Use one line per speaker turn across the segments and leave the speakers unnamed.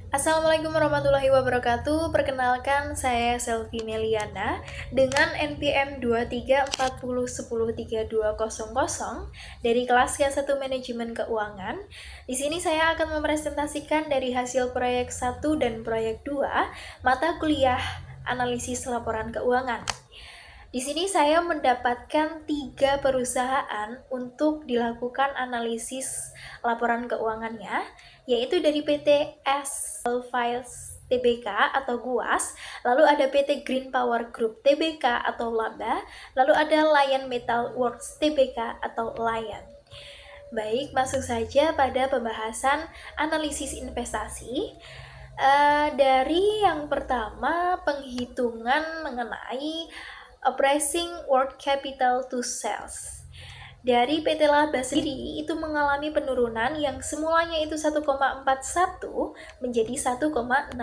Assalamualaikum warahmatullahi wabarakatuh. Perkenalkan, saya Selvi Meliana dengan NPM 2340103200 dari kelas K1 Manajemen Keuangan. Di sini saya akan mempresentasikan dari hasil proyek 1 dan proyek 2 mata kuliah analisis laporan keuangan. Di sini saya mendapatkan 3 perusahaan untuk dilakukan analisis laporan keuangannya, yaitu dari PT S Files Tbk atau GUAS, lalu ada PT Green Power Group Tbk atau Laba, lalu ada Lion Metal Works Tbk atau Lion. Baik, masuk saja pada pembahasan analisis investasi. Dari yang pertama, penghitungan mengenai Pricing Working Capital to Sales. Dari PT Laba sendiri itu mengalami penurunan yang semulanya itu 1,41 menjadi 1,16.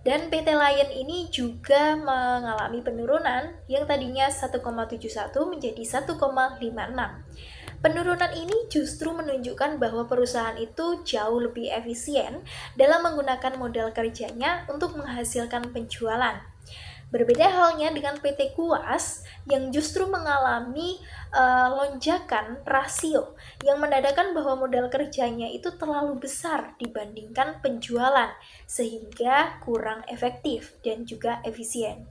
Dan PT Lion ini juga mengalami penurunan yang tadinya 1,71 menjadi 1,56. Penurunan ini justru menunjukkan bahwa perusahaan itu jauh lebih efisien dalam menggunakan modal kerjanya untuk menghasilkan penjualan. Berbeda halnya dengan PT Kuas yang justru mengalami lonjakan rasio yang menandakan bahwa modal kerjanya itu terlalu besar dibandingkan penjualan sehingga kurang efektif dan juga efisien.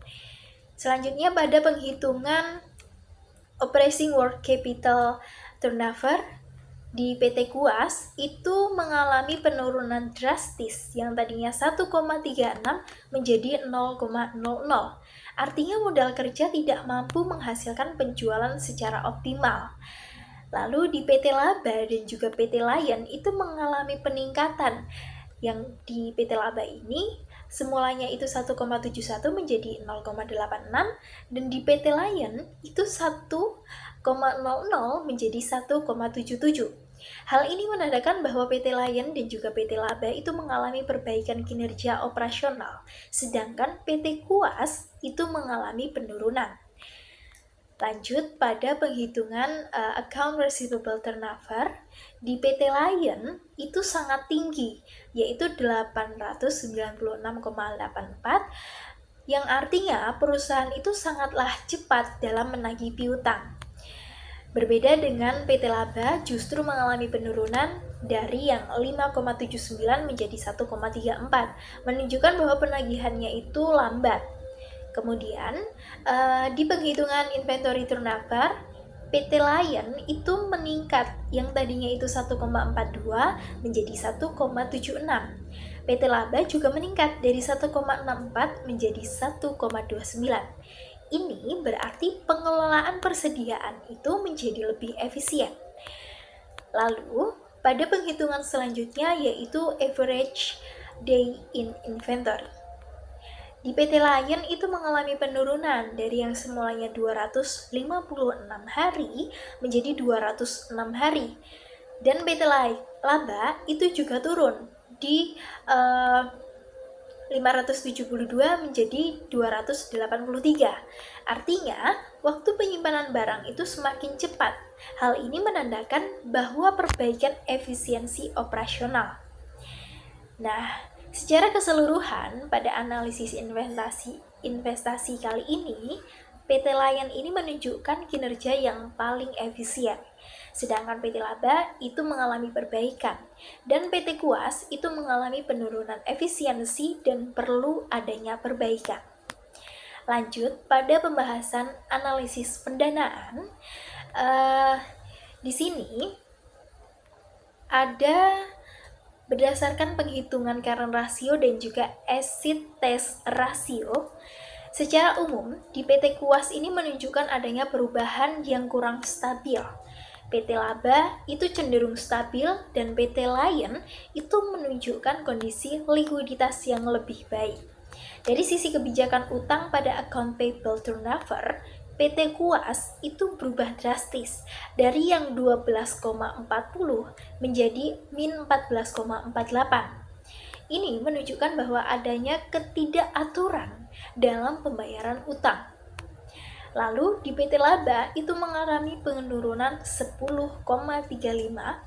Selanjutnya pada penghitungan Operating Working Capital Turnover di PT Kuas itu mengalami penurunan drastis yang tadinya 1,36 menjadi 0,00. Artinya modal kerja tidak mampu menghasilkan penjualan secara optimal. Lalu di PT Laba dan juga PT Lion itu mengalami peningkatan yang di PT Laba ini semulanya itu 1,71 menjadi 0,86 dan di PT Lion itu 1,00 menjadi 1,77. Hal ini menandakan bahwa PT Lion dan juga PT Laba itu mengalami perbaikan kinerja operasional, sedangkan PT Kuas itu mengalami penurunan. Lanjut pada penghitungan account receivable turnover di PT Lion itu sangat tinggi, yaitu 896,84, yang artinya perusahaan itu sangatlah cepat dalam menagih piutang. Berbeda dengan PT Laba justru mengalami penurunan dari yang 5,79 menjadi 1,34, menunjukkan bahwa penagihannya itu lambat. Kemudian, di penghitungan inventory turnover, PT Lion itu meningkat yang tadinya itu 1,42 menjadi 1,76. PT Laba juga meningkat dari 1,64 menjadi 1,29. Ini berarti pengelolaan persediaan itu menjadi lebih efisien. Lalu, pada penghitungan selanjutnya yaitu average day in inventory. Di PT Lion itu mengalami penurunan dari yang semulanya 256 hari menjadi 206 hari. Dan PT Laba itu juga turun di 572 menjadi 283. Artinya, waktu penyimpanan barang itu semakin cepat. Hal ini menandakan bahwa perbaikan efisiensi operasional. Nah, secara keseluruhan pada analisis investasi kali ini, PT Lion ini menunjukkan kinerja yang paling efisien. Sedangkan PT Laba itu mengalami perbaikan dan PT Kuas itu mengalami penurunan efisiensi dan perlu adanya perbaikan. Lanjut pada pembahasan analisis pendanaan. Di sini ada berdasarkan penghitungan current ratio dan juga asset test ratio. Secara umum, di PT Kuas ini menunjukkan adanya perubahan yang kurang stabil. PT Laba itu cenderung stabil dan PT Lion itu menunjukkan kondisi likuiditas yang lebih baik. Dari sisi kebijakan utang pada account payable turnover, PT Kuas itu berubah drastis dari yang 12,40 menjadi min 14,48. Ini menunjukkan bahwa adanya ketidakaturan dalam pembayaran utang. Lalu di PT Laba itu mengalami penurunan 10,35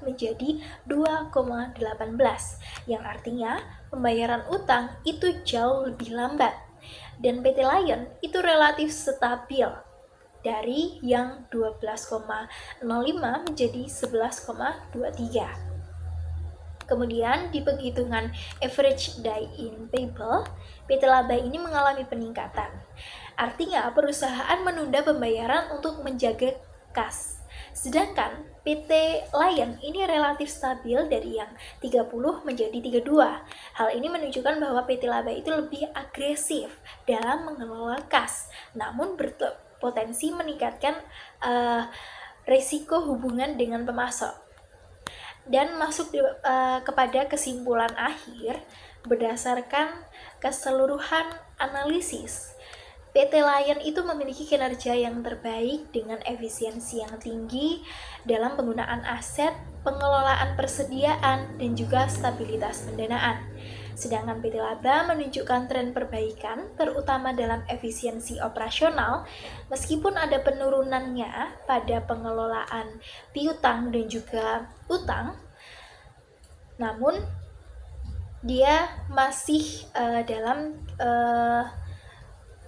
menjadi 2,18, yang artinya pembayaran utang itu jauh lebih lambat. Dan PT Lion itu relatif stabil dari yang 12,05 menjadi 11,23. Kemudian di penghitungan average die-in payable, PT Laba ini mengalami peningkatan. Artinya perusahaan menunda pembayaran untuk menjaga kas. Sedangkan PT Lion ini relatif stabil dari yang 30 menjadi 32. Hal ini menunjukkan bahwa PT Laba itu lebih agresif dalam mengelola kas, namun berpotensi meningkatkan risiko hubungan dengan pemasok. Dan masuk kepada kesimpulan akhir, berdasarkan keseluruhan analisis, PT Lion itu memiliki kinerja yang terbaik dengan efisiensi yang tinggi dalam penggunaan aset, pengelolaan persediaan, dan juga stabilitas pendanaan. Sedangkan PT Laba menunjukkan tren perbaikan, terutama dalam efisiensi operasional, meskipun ada penurunannya pada pengelolaan piutang dan juga utang, namun dia masih dalam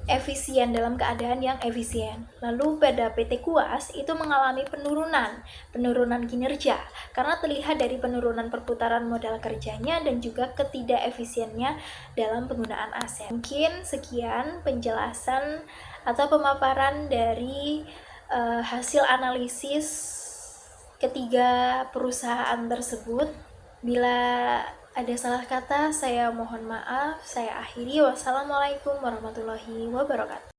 efisien, dalam keadaan yang efisien. Lalu pada PT Kuas itu mengalami penurunan kinerja karena terlihat dari penurunan perputaran modal kerjanya dan juga ketidakefisiennya dalam penggunaan aset. Mungkin sekian penjelasan atau pemaparan dari hasil analisis ketiga perusahaan tersebut. Bila ada salah kata, saya mohon maaf. Saya akhiri. Wassalamualaikum warahmatullahi wabarakatuh.